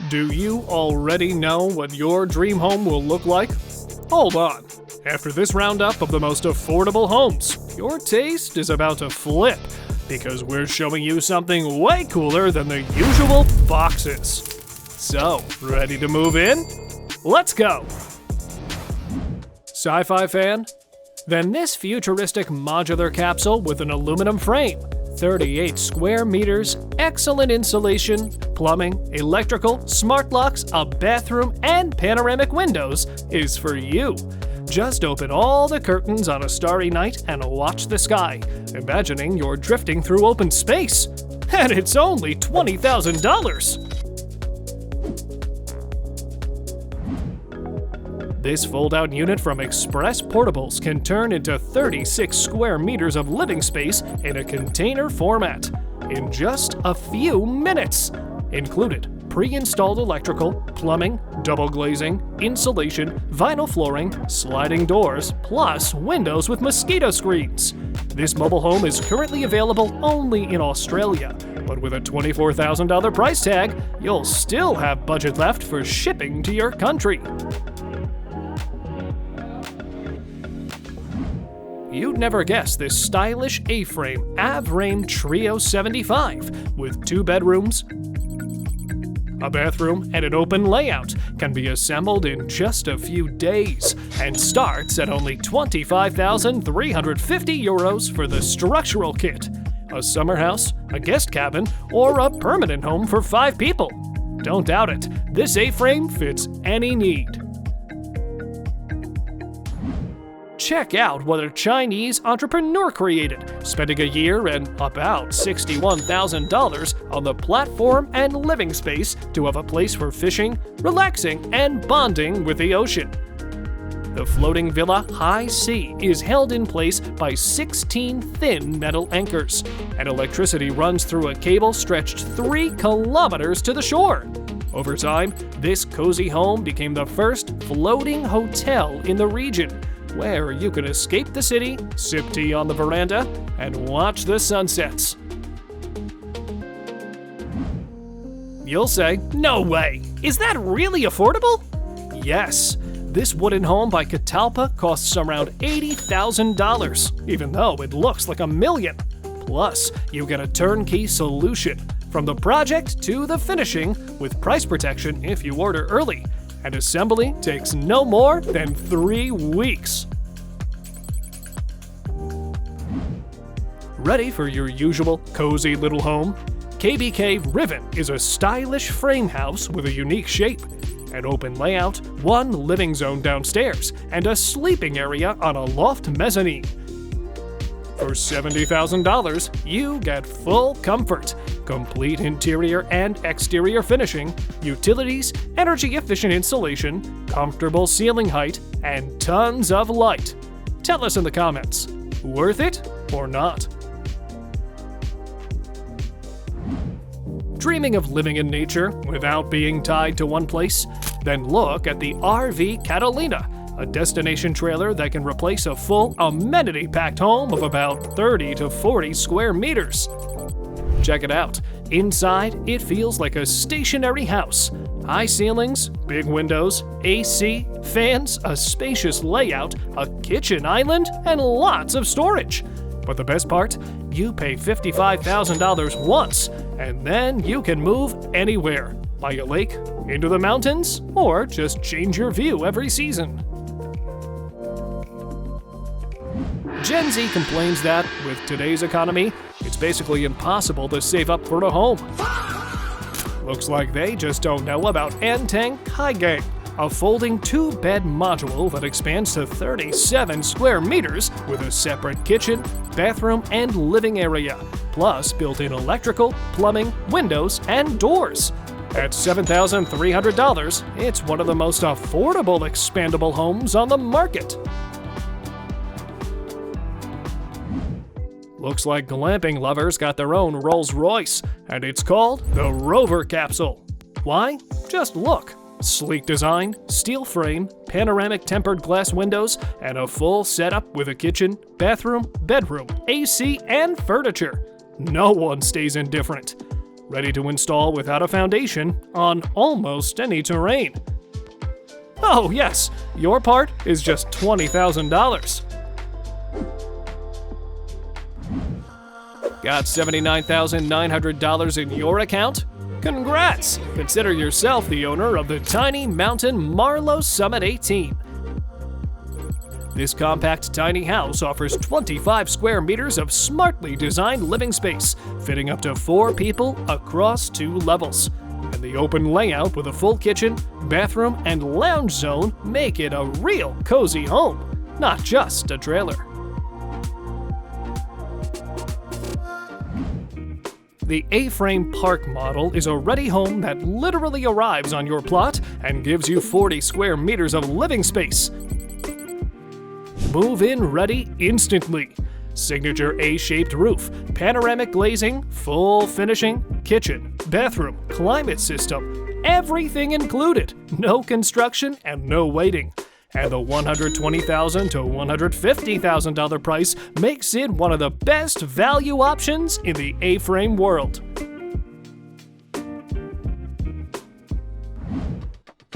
Do you already know what your dream home will look like? Hold on. After this roundup of the most affordable homes, your taste is about to flip because we're showing you something way cooler than the usual boxes. So, ready to move in? Let's go! Sci-fi fan? Then this futuristic modular capsule with an aluminum frame, 38 square meters, excellent insulation, plumbing, electrical, smart locks, a bathroom, and panoramic windows is for you. Just open all the curtains on a starry night and watch the sky, imagining you're drifting through open space. And it's only $20,000. This fold-out unit from Express Portables can turn into 36 square meters of living space in a container format in just a few minutes. Included pre-installed electrical, plumbing, double glazing, insulation, vinyl flooring, sliding doors, plus windows with mosquito screens. This mobile home is currently available only in Australia, but with a $24,000 price tag, you'll still have budget left for shipping to your country. You'd never guess this stylish A-frame Avrame Trio 75 with 2 bedrooms, a bathroom, and an open layout can be assembled in just a few days and starts at only €25,350 for the structural kit. A summer house, a guest cabin, or a permanent home for 5 people. Don't doubt it, this A-frame fits any need. Check out what a Chinese entrepreneur created, spending a year and about $61,000 on the platform and living space to have a place for fishing, relaxing, and bonding with the ocean. The floating villa High Sea is held in place by 16 thin metal anchors, and electricity runs through a cable stretched 3 kilometers to the shore. Over time, this cozy home became the first floating hotel in the region, where you can escape the city, sip tea on the veranda, and watch the sunsets. You'll say, no way! Is that really affordable? Yes. This wooden home by Catalpa costs around $80,000, even though it looks like $1 million. Plus, you get a turnkey solution, from the project to the finishing, with price protection if you order early. And assembly takes no more than 3 weeks. Ready for your usual cozy little home? KBK Riven is a stylish frame house with a unique shape, an open layout, 1 living zone downstairs, and a sleeping area on a loft mezzanine. For $70,000, you get full comfort, complete interior and exterior finishing, utilities, energy-efficient insulation, comfortable ceiling height, and tons of light. Tell us in the comments, worth it or not? Dreaming of living in nature without being tied to one place? Then look at the RV Catalina, a destination trailer that can replace a full amenity-packed home of about 30 to 40 square meters. Check it out. Inside, it feels like a stationary house. High ceilings, big windows, AC, fans, a spacious layout, a kitchen island, and lots of storage. But the best part? You pay $55,000 once, and then you can move anywhere. By a lake, into the mountains, or just change your view every season. Gen Z complains that, with today's economy, it's basically impossible to save up for a home. Looks like they just don't know about Etong Haigang, a folding 2-bed module that expands to 37 square meters with a separate kitchen, bathroom, and living area, plus built-in electrical, plumbing, windows, and doors. At $7,300, it's one of the most affordable expandable homes on the market. Looks like glamping lovers got their own Rolls Royce, and it's called the Rover Capsule. Why? Just look. Sleek design, steel frame, panoramic tempered glass windows, and a full setup with a kitchen, bathroom, bedroom, AC, and furniture. No one stays indifferent. ready to install without a foundation on almost any terrain. Oh yes, your part is just $20,000. Got $79,900 in your account? Congrats! Consider yourself the owner of the tiny mountain Marlow Summit 18. This compact tiny house offers 25 square meters of smartly designed living space, fitting up to 4 people across 2 levels. And the open layout with a full kitchen, bathroom, and lounge zone make it a real cozy home, not just a trailer. The A-frame park model is a ready home that literally arrives on your plot and gives you 40 square meters of living space. Move in ready instantly. Signature A-shaped roof, panoramic glazing, full finishing, kitchen, bathroom, climate system, everything included. No construction and no waiting. And the $120,000 to $150,000 price makes it one of the best value options in the A-frame world.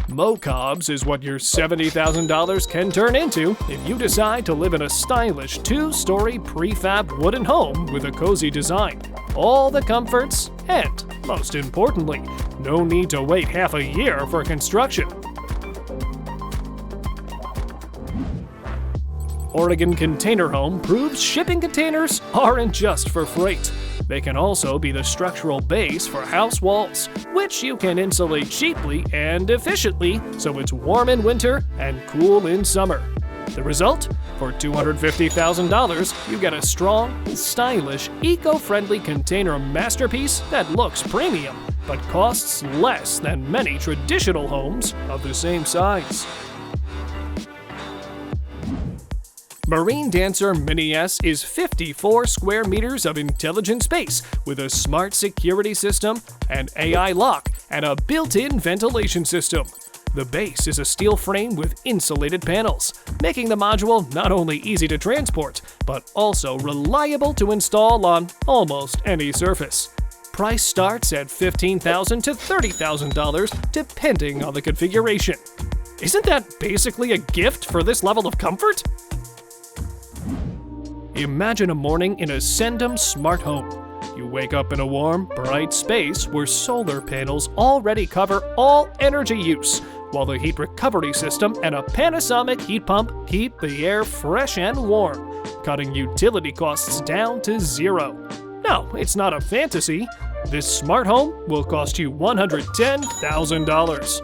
Mocobs is what your $70,000 can turn into if you decide to live in a stylish 2-story prefab wooden home with a cozy design. All the comforts and, most importantly, no need to wait half a year for construction. Oregon Container Home proves shipping containers aren't just for freight. They can also be the structural base for house walls, which you can insulate cheaply and efficiently so it's warm in winter and cool in summer. The result? For $250,000, you get a strong, stylish, eco-friendly container masterpiece that looks premium, but costs less than many traditional homes of the same size. Marine Dancer Mini S is 54 square meters of intelligent space with a smart security system, an AI lock, and a built-in ventilation system. The base is a steel frame with insulated panels, making the module not only easy to transport, but also reliable to install on almost any surface. Price starts at $15,000 to $30,000 depending on the configuration. Isn't that basically a gift for this level of comfort? Imagine a morning in a Sendum smart home. You wake up in a warm, bright space where solar panels already cover all energy use, while the heat recovery system and a Panasonic heat pump keep the air fresh and warm, cutting utility costs down to zero. No, it's not a fantasy. This smart home will cost you $110,000.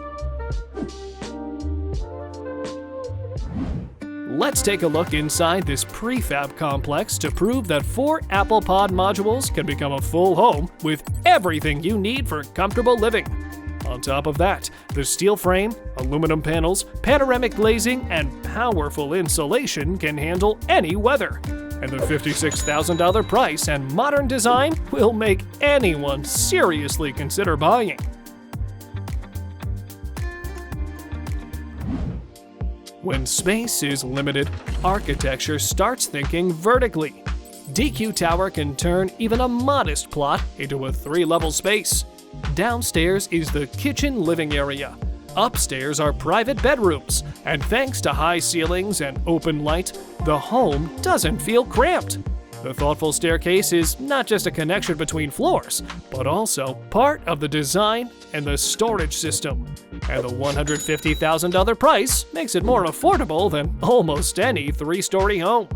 Let's take a look inside this prefab complex to prove that 4 Arcopod modules can become a full home with everything you need for comfortable living. On top of that, the steel frame, aluminum panels, panoramic glazing, and powerful insulation can handle any weather. And the $56,000 price and modern design will make anyone seriously consider buying. When space is limited, architecture starts thinking vertically. DQ Tower can turn even a modest plot into a 3-level space. Downstairs is the kitchen living area. Upstairs are private bedrooms, and thanks to high ceilings and open light, the home doesn't feel cramped. The thoughtful staircase is not just a connection between floors, but also part of the design and the storage system. And the $150,000 price makes it more affordable than almost any 3-story home.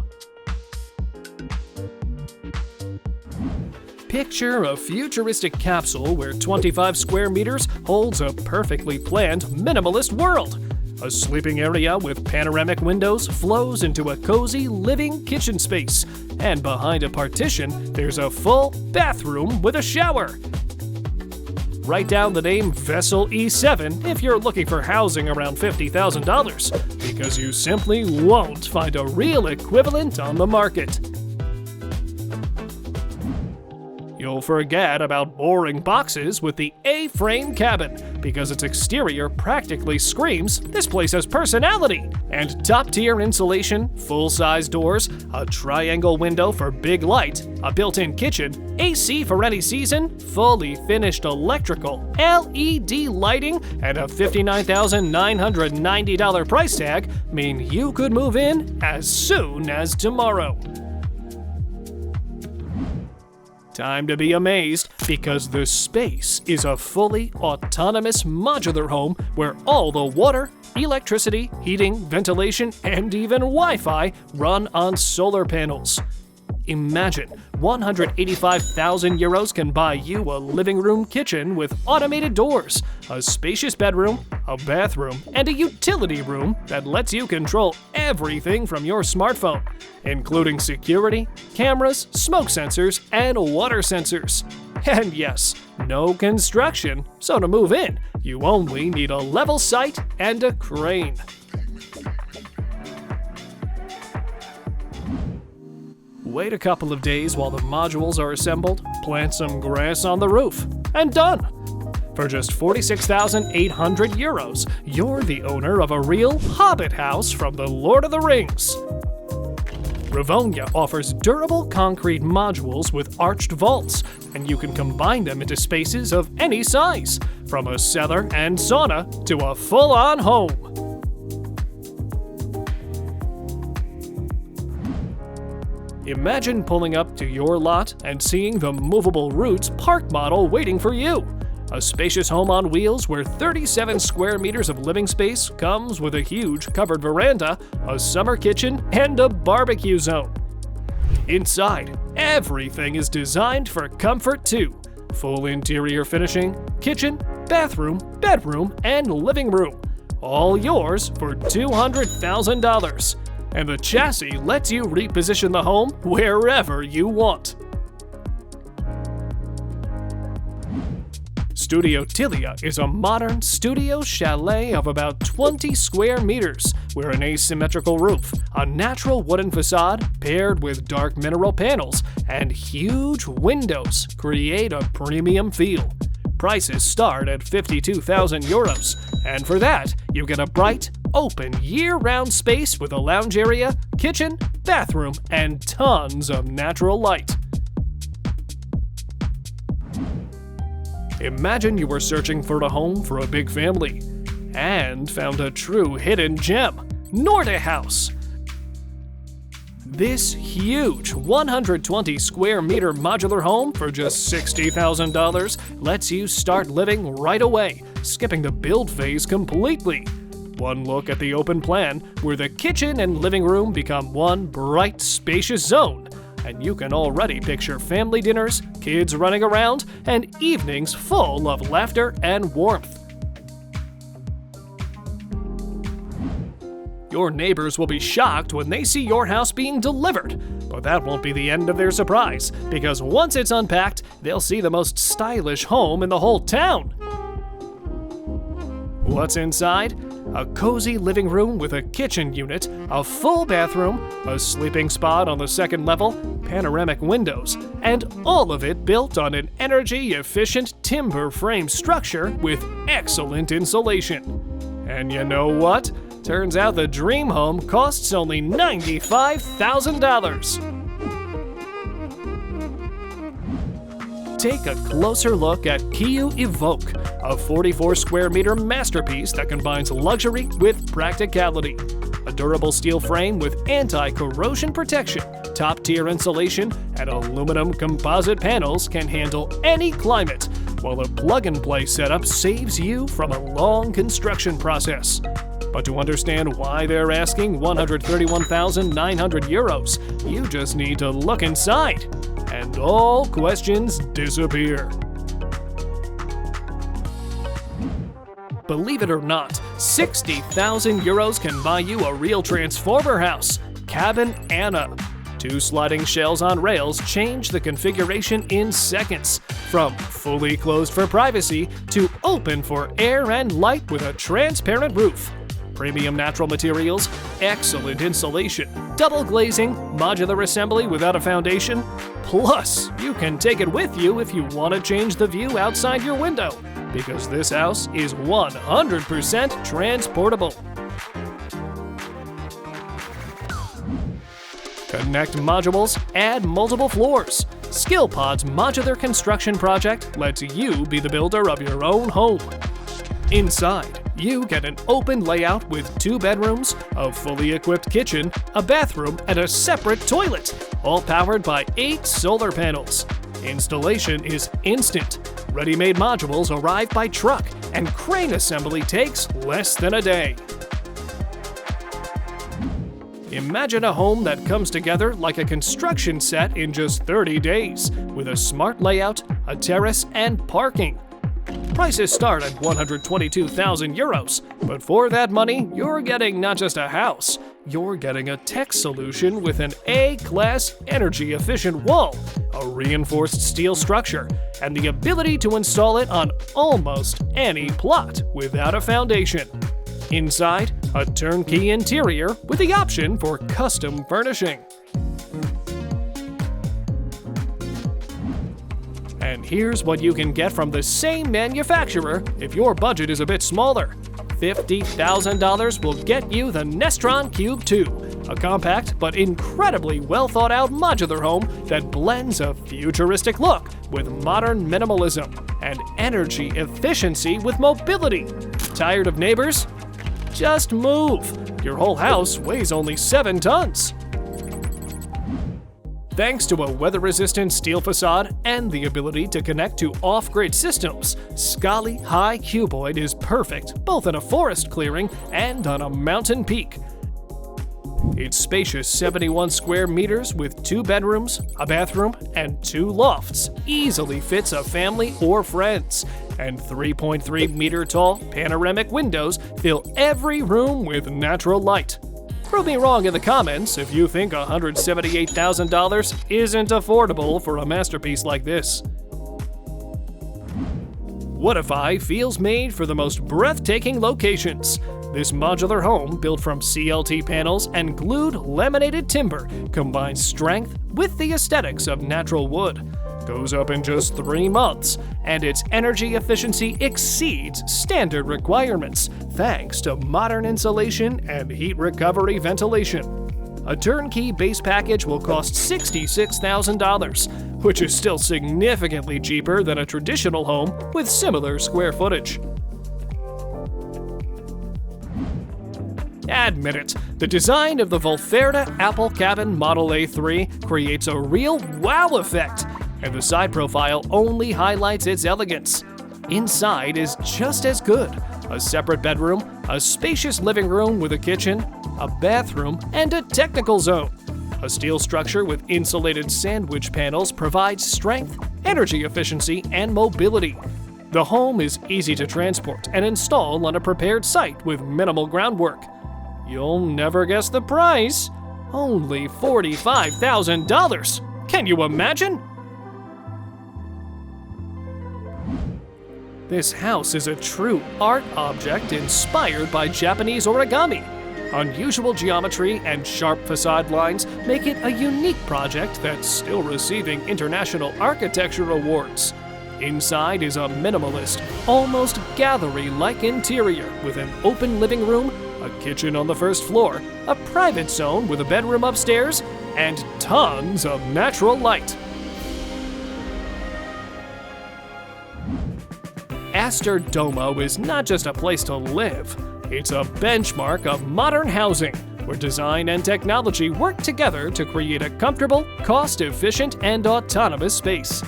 Picture a futuristic capsule where 25 square meters holds a perfectly planned minimalist world. A sleeping area with panoramic windows flows into a cozy living kitchen space, and behind a partition, there's a full bathroom with a shower. Write down the name Vessel E7 if you're looking for housing around $50,000, because you simply won't find a real equivalent on the market. You'll forget about boring boxes with the A-frame cabin, because its exterior practically screams, "This place has personality!" And top-tier insulation, full-size doors, a triangle window for big light, a built-in kitchen, AC for any season, fully finished electrical, LED lighting, and a $59,990 price tag mean you could move in as soon as tomorrow. Time to be amazed, because the Space is a fully autonomous modular home where all the water, electricity, heating, ventilation, and even Wi-Fi run on solar panels. Imagine 185,000 euros can buy you a living room kitchen with automated doors, a spacious bedroom, a bathroom, and a utility room that lets you control everything from your smartphone, including security, cameras, smoke sensors, and water sensors. And yes, no construction, so to move in, you only need a level site and a crane. Wait a couple of days while the modules are assembled, plant some grass on the roof, and done! For just 46,800 euros, you're the owner of a real hobbit house from the Lord of the Rings. Rivonia offers durable concrete modules with arched vaults, and you can combine them into spaces of any size, from a cellar and sauna to a full-on home. Imagine pulling up to your lot and seeing the movable Roots park model waiting for you. A spacious home on wheels where 37 square meters of living space comes with a huge covered veranda, a summer kitchen, and a barbecue zone. Inside, everything is designed for comfort too. Full interior finishing, kitchen, bathroom, bedroom, and living room. All yours for $200,000. And the chassis lets you reposition the home wherever you want. Studio Tilia is a modern studio chalet of about 20 square meters, with an asymmetrical roof, a natural wooden facade paired with dark mineral panels, and huge windows create a premium feel. Prices start at 52,000 euros, and for that, you get a bright, open, year-round space with a lounge area, kitchen, bathroom, and tons of natural light. Imagine you were searching for a home for a big family and found a true hidden gem, Norte House. This huge 120 square meter modular home for just $60,000 lets you start living right away, skipping the build phase completely. One look at the open plan, where the kitchen and living room become one bright, spacious zone, and you can already picture family dinners, kids running around, and evenings full of laughter and warmth. Your neighbors will be shocked when they see your house being delivered, but that won't be the end of their surprise, because once it's unpacked, they'll see the most stylish home in the whole town. What's inside? A cozy living room with a kitchen unit, a full bathroom, a sleeping spot on the second level, panoramic windows, and all of it built on an energy-efficient timber frame structure with excellent insulation. And you know what? Turns out the dream home costs only $95,000. Take a closer look at Kiyu Evoke, a 44 square meter masterpiece that combines luxury with practicality. A durable steel frame with anti-corrosion protection, top-tier insulation, and aluminum composite panels can handle any climate, while a plug-and-play setup saves you from a long construction process. But to understand why they're asking 131,900 euros, you just need to look inside, and all questions disappear. Believe it or not, 60,000 euros can buy you a real transformer house, Cabin Anna. 2 sliding shells on rails change the configuration in seconds, from fully closed for privacy to open for air and light with a transparent roof. premium natural materials, excellent insulation, double glazing, modular assembly without a foundation. Plus, you can take it with you if you want to change the view outside your window, because this house is 100% transportable. Connect modules, add multiple floors. SkillPod's modular construction project lets you be the builder of your own home. Inside, you get an open layout with 2 bedrooms, a fully equipped kitchen, a bathroom, and a separate toilet, all powered by 8 solar panels. Installation is instant. Ready-made modules arrive by truck, and crane assembly takes less than a day. Imagine a home that comes together like a construction set in just 30 days, with a smart layout, a terrace, and parking. Prices start at 122,000 euros, but for that money, you're getting not just a house, you're getting a tech solution with an A-class energy-efficient wall, a reinforced steel structure, and the ability to install it on almost any plot without a foundation. Inside, a turnkey interior with the option for custom furnishing. And here's what you can get from the same manufacturer if your budget is a bit smaller. $50,000 will get you the Nestron Cube 2, a compact but incredibly well-thought-out modular home that blends a futuristic look with modern minimalism and energy efficiency with mobility. Tired of neighbors? Just move! Your whole house weighs only 7 tons. Thanks to a weather-resistant steel facade and the ability to connect to off-grid systems, Scandi High Cuboid is perfect both in a forest clearing and on a mountain peak. Its spacious 71 square meters with 2 bedrooms, a bathroom, and 2 lofts easily fits a family or friends, and 3.3 meter tall panoramic windows fill every room with natural light. Prove me wrong in the comments if you think $178,000 isn't affordable for a masterpiece like this. Woodify feels made for the most breathtaking locations. This modular home, built from CLT panels and glued laminated timber, combines strength with the aesthetics of natural wood. Goes up in just 3 months, and its energy efficiency exceeds standard requirements thanks to modern insulation and heat recovery ventilation. A turnkey base package will cost $66,000, which is still significantly cheaper than a traditional home with similar square footage. Admit it, the design of the Volferta Apple Cabin Model A3 creates a real wow effect, and the side profile only highlights its elegance. Inside is just as good. A separate bedroom, a spacious living room with a kitchen, a bathroom, and a technical zone. A steel structure with insulated sandwich panels provides strength, energy efficiency, and mobility. The home is easy to transport and install on a prepared site with minimal groundwork. You'll never guess the price. Only $45,000. Can you imagine? This house is a true art object inspired by Japanese origami. Unusual geometry and sharp facade lines make it a unique project that's still receiving international architecture awards. Inside is a minimalist, almost gallery-like interior with an open living room, a kitchen on the first floor, a private zone with a bedroom upstairs, and tons of natural light. Astor Domo is not just a place to live, it's a benchmark of modern housing, where design and technology work together to create a comfortable, cost-efficient, and autonomous space.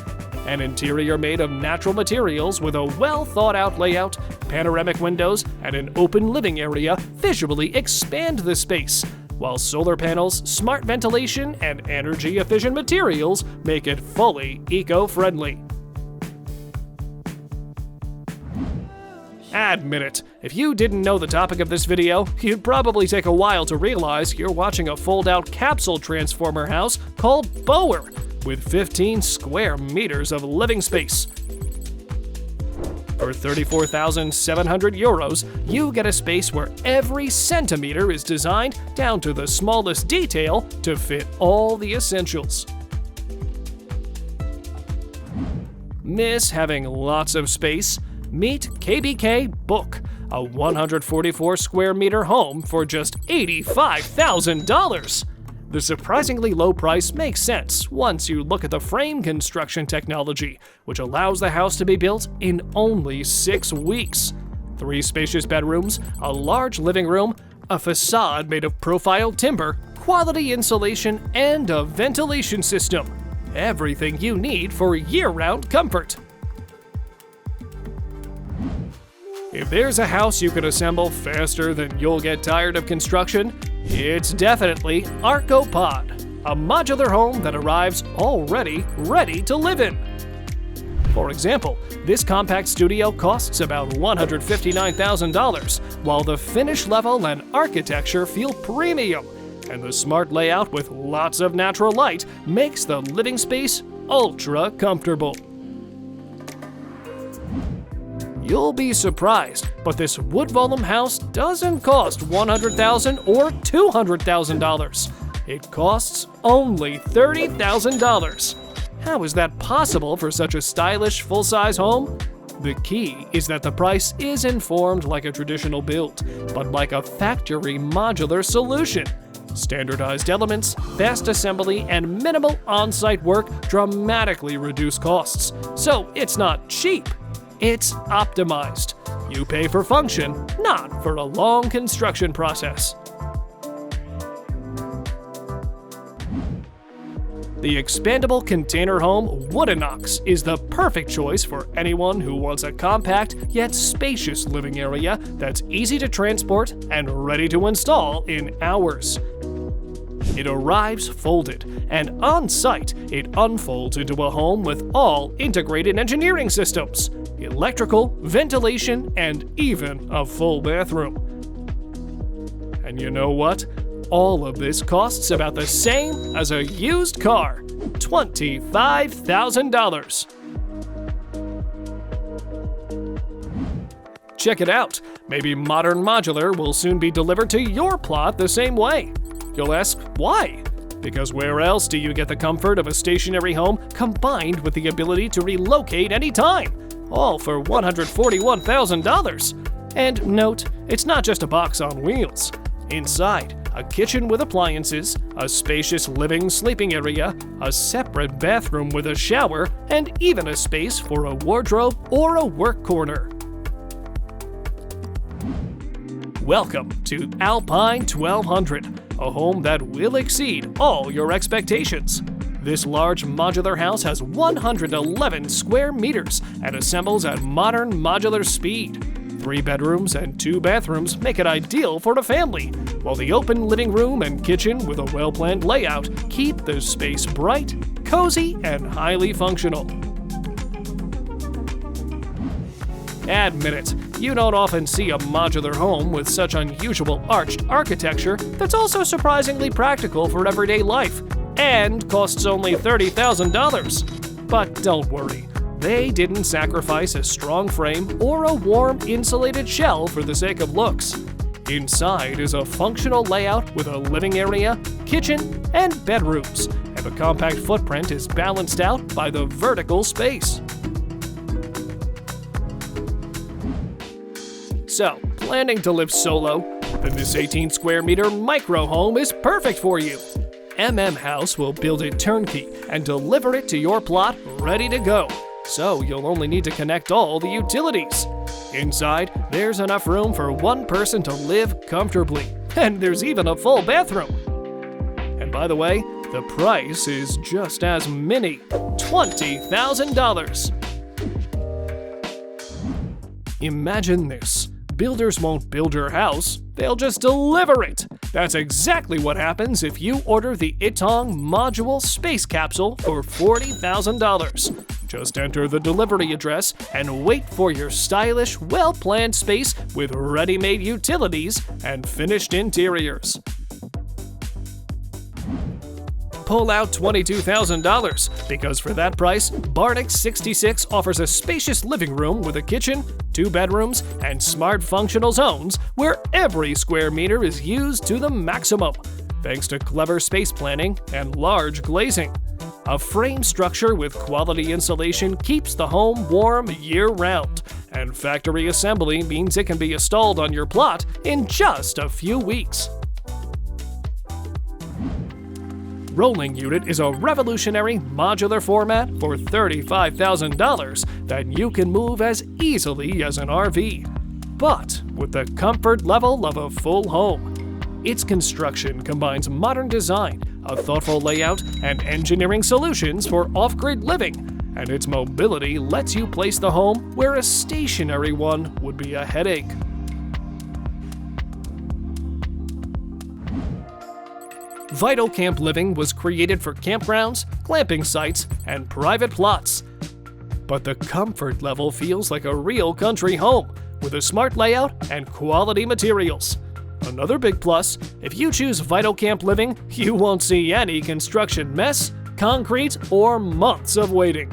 An interior made of natural materials with a well-thought-out layout, panoramic windows, and an open living area visually expand the space, while solar panels, smart ventilation, and energy-efficient materials make it fully eco-friendly. Admit it, if you didn't know the topic of this video, you'd probably take a while to realize you're watching a fold-out capsule transformer house called Bower, with 15 square meters of living space. For 34,700 euros, you get a space where every centimeter is designed down to the smallest detail to fit all the essentials. Miss having lots of space? Meet KBK Book, a 144 square meter home for just $85,000. The surprisingly low price makes sense once you look at the frame construction technology, which allows the house to be built in only 6 weeks. 3 spacious bedrooms, a large living room, a facade made of profile timber, quality insulation, and a ventilation system. Everything you need for year-round comfort. If there's a house you can assemble faster than you'll get tired of construction, it's definitely Arcopod, a modular home that arrives already ready to live in. For example, this compact studio costs about $159,000, while the finish level and architecture feel premium, and the smart layout with lots of natural light makes the living space ultra comfortable. You'll be surprised, but this wood volume house doesn't cost $100,000 or $200,000. It costs only $30,000. How is that possible for such a stylish full-size home? The key is that the price is informed like a traditional build, but like a factory modular solution. Standardized elements, fast assembly, and minimal on-site work dramatically reduce costs. So it's not cheap. It's optimized. You pay for function, not for a long construction process. The expandable container home Woodenox is the perfect choice for anyone who wants a compact yet spacious living area that's easy to transport and ready to install in hours. It arrives folded, and on-site, it unfolds into a home with all integrated engineering systems, electrical, ventilation, and even a full bathroom. And you know what? All of this costs about the same as a used car, $25,000. Check it out. Maybe modern modular will soon be delivered to your plot the same way. You'll ask, why? Because where else do you get the comfort of a stationary home combined with the ability to relocate anytime? All for $141,000. And note, it's not just a box on wheels. Inside, a kitchen with appliances, a spacious living sleeping area, a separate bathroom with a shower, and even a space for a wardrobe or a work corner. Welcome to Alpine 1200, a home that will exceed all your expectations. This large modular house has 111 square meters and assembles at modern modular speed. 3 bedrooms and 2 bathrooms make it ideal for a family, while the open living room and kitchen with a well-planned layout keep the space bright, cozy, and highly functional. Admit it, you don't often see a modular home with such unusual arched architecture that's also surprisingly practical for everyday life, and costs only $30,000. But don't worry, they didn't sacrifice a strong frame or a warm insulated shell for the sake of looks. Inside is a functional layout with a living area, kitchen, and bedrooms, and the compact footprint is balanced out by the vertical space. So, planning to live solo? Then this 18 square meter micro home is perfect for you. House will build it turnkey and deliver it to your plot ready to go, so you'll only need to connect all the utilities. Inside, there's enough room for one person to live comfortably, and there's even a full bathroom. And by the way, the price is just as mini, $20,000. Imagine this. Builders won't build your house, they'll just deliver it. That's exactly what happens if you order the Etong module space capsule for $40,000. Just enter the delivery address and wait for your stylish, well-planned space with ready-made utilities and finished interiors. pull out $22,000, because for that price, Barnix 66 offers a spacious living room with a kitchen, 2 bedrooms, and smart functional zones where every square meter is used to the maximum, thanks to clever space planning and large glazing. A frame structure with quality insulation keeps the home warm year-round, and factory assembly means it can be installed on your plot in just a few weeks. Rolling Unit is a revolutionary modular format for $35,000 that you can move as easily as an RV, but with the comfort level of a full home. Its construction combines modern design, a thoughtful layout, and engineering solutions for off-grid living, and its mobility lets you place the home where a stationary one would be a headache. Vital Camp Living was created for campgrounds, glamping sites, and private plots. But the comfort level feels like a real country home, with a smart layout and quality materials. Another big plus, if you choose Vital Camp Living, you won't see any construction mess, concrete, or months of waiting.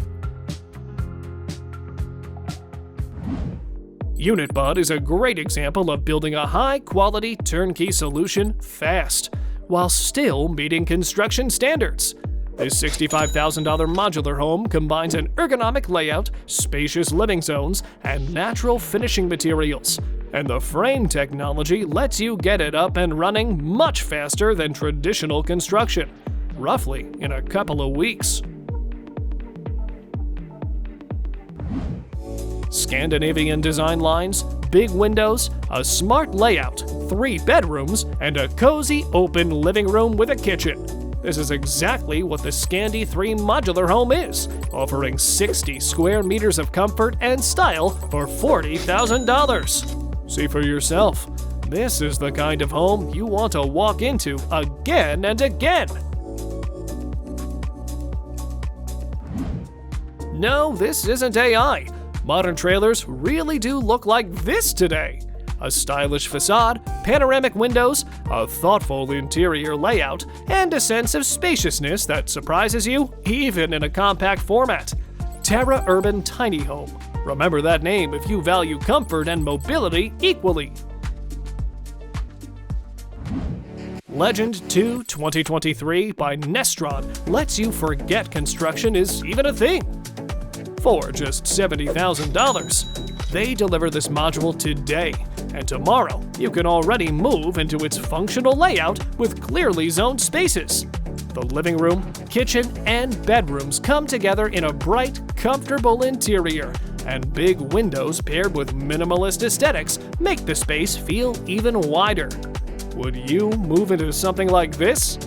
Unitbud is a great example of building a high-quality turnkey solution fast, while still meeting construction standards. This $65,000 modular home combines an ergonomic layout, spacious living zones, and natural finishing materials. And the frame technology lets you get it up and running much faster than traditional construction, roughly in a couple of weeks. Scandinavian design lines, big windows, a smart layout, 3 bedrooms, and a cozy open living room with a kitchen. This is exactly what the Scandi 3 modular home is, offering 60 square meters of comfort and style for $40,000. See for yourself. This is the kind of home you want to walk into again and again. No, this isn't AI. Modern trailers really do look like this today. A stylish facade, panoramic windows, a thoughtful interior layout, and a sense of spaciousness that surprises you even in a compact format. Terra Urban Tiny Home. Remember that name if you value comfort and mobility equally. Legend 2 2023 by Nestron lets you forget construction is even a thing. For just $70,000. They deliver this module today, and tomorrow you can already move into its functional layout with clearly zoned spaces. The living room, kitchen, and bedrooms come together in a bright, comfortable interior, and big windows paired with minimalist aesthetics make the space feel even wider. Would you move into something like this?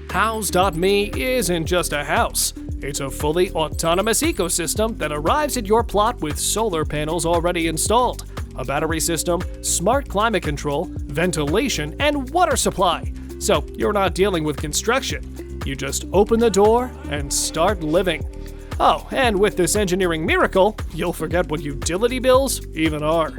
House.me isn't just a house. It's a fully autonomous ecosystem that arrives at your plot with solar panels already installed, a battery system, smart climate control, ventilation, and water supply. So you're not dealing with construction. You just open the door and start living. Oh, and with this engineering miracle, you'll forget what utility bills even are.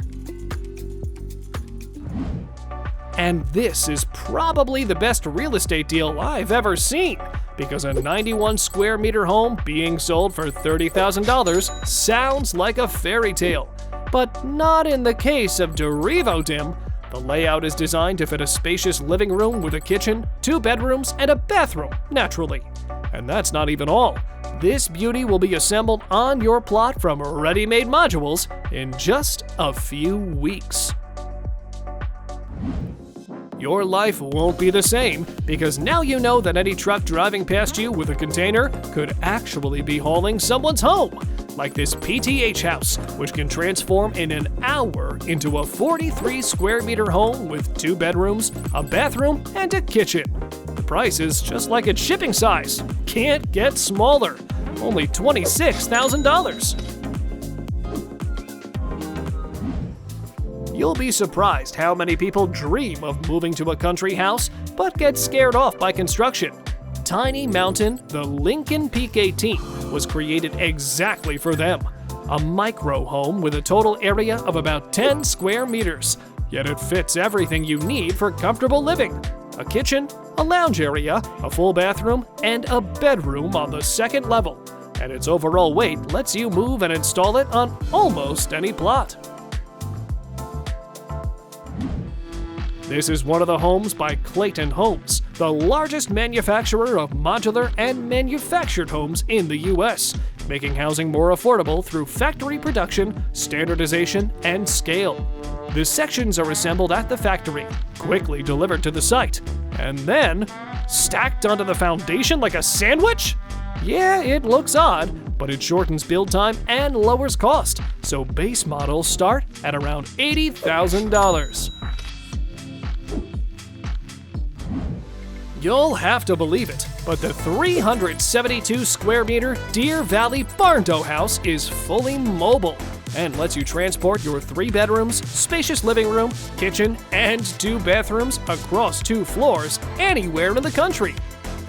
And this is probably the best real estate deal I've ever seen, because a 91 square meter home being sold for $30,000 sounds like a fairy tale. But not in the case of Dorivo Dim. The layout is designed to fit a spacious living room with a kitchen, 2 bedrooms, and a bathroom, naturally. And that's not even all. This beauty will be assembled on your plot from ready-made modules in just a few weeks. Your life won't be the same, because now you know that any truck driving past you with a container could actually be hauling someone's home, like this PTH house, which can transform in an hour into a 43 square meter home with 2 bedrooms, a bathroom, and a kitchen. The price is just like its shipping size. Can't get smaller. Only $26,000. You'll be surprised how many people dream of moving to a country house, but get scared off by construction. Tiny Mountain, the Lincoln Peak 18, was created exactly for them. A micro home with a total area of about 10 square meters, yet it fits everything you need for comfortable living. A kitchen, a lounge area, a full bathroom, and a bedroom on the second level. And its overall weight lets you move and install it on almost any plot. This is one of the homes by Clayton Homes, the largest manufacturer of modular and manufactured homes in the US, making housing more affordable through factory production, standardization, and scale. The sections are assembled at the factory, quickly delivered to the site, and then stacked onto the foundation like a sandwich? Yeah, it looks odd, but it shortens build time and lowers cost, so base models start at around $80,000. You'll have to believe it, but the 372 square meter Deer Valley Barndo house is fully mobile and lets you transport your 3 bedrooms, spacious living room, kitchen, and 2 bathrooms across 2 floors anywhere in the country.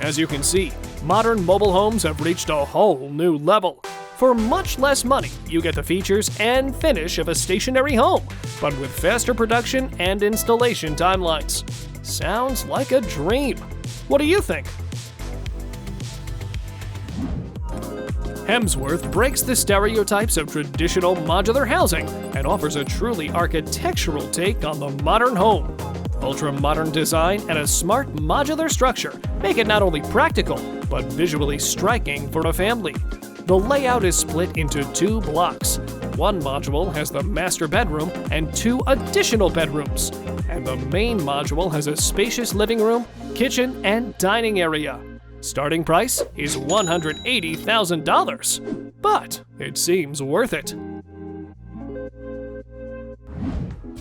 As you can see, modern mobile homes have reached a whole new level. For much less money, you get the features and finish of a stationary home, but with faster production and installation timelines. Sounds like a dream. What do you think? Hemsworth breaks the stereotypes of traditional modular housing and offers a truly architectural take on the modern home. Ultra-modern design and a smart modular structure make it not only practical, but visually striking for a family. The layout is split into 2 blocks. One module has the master bedroom and 2 additional bedrooms, and the main module has a spacious living room, kitchen, and dining area. Starting price is $180,000, but it seems worth it.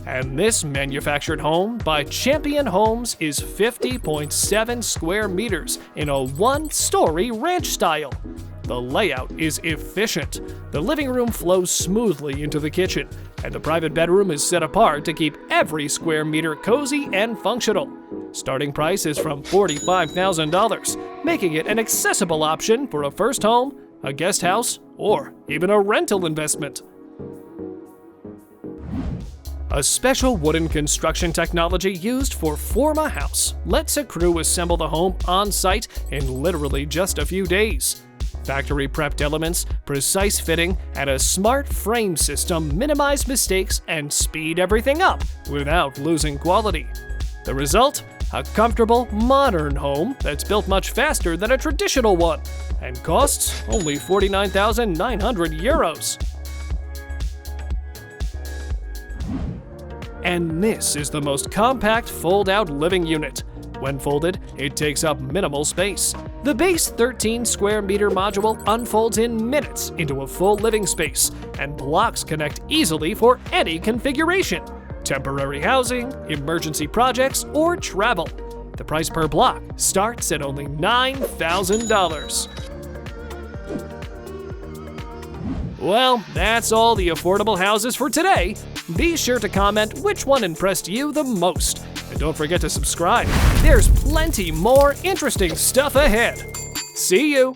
And this manufactured home by Champion Homes is 50.7 square meters in a 1-story ranch style. The layout is efficient. The living room flows smoothly into the kitchen, and the private bedroom is set apart to keep every square meter cozy and functional. Starting price is from $45,000, making it an accessible option for a first home, a guest house, or even a rental investment. A special wooden construction technology used for Forma house lets a crew assemble the home on site in literally just a few days. Factory prepped elements, precise fitting, and a smart frame system minimize mistakes and speed everything up without losing quality. The result? A comfortable, modern home that's built much faster than a traditional one and costs only €49,900. And this is the most compact fold-out living unit. When folded, it takes up minimal space. The base 13 square meter module unfolds in minutes into a full living space, and blocks connect easily for any configuration: temporary housing, emergency projects, or travel. The price per block starts at only $9,000. Well, that's all the affordable houses for today. Be sure to comment which one impressed you the most. And don't forget to subscribe. There's plenty more interesting stuff ahead. See you!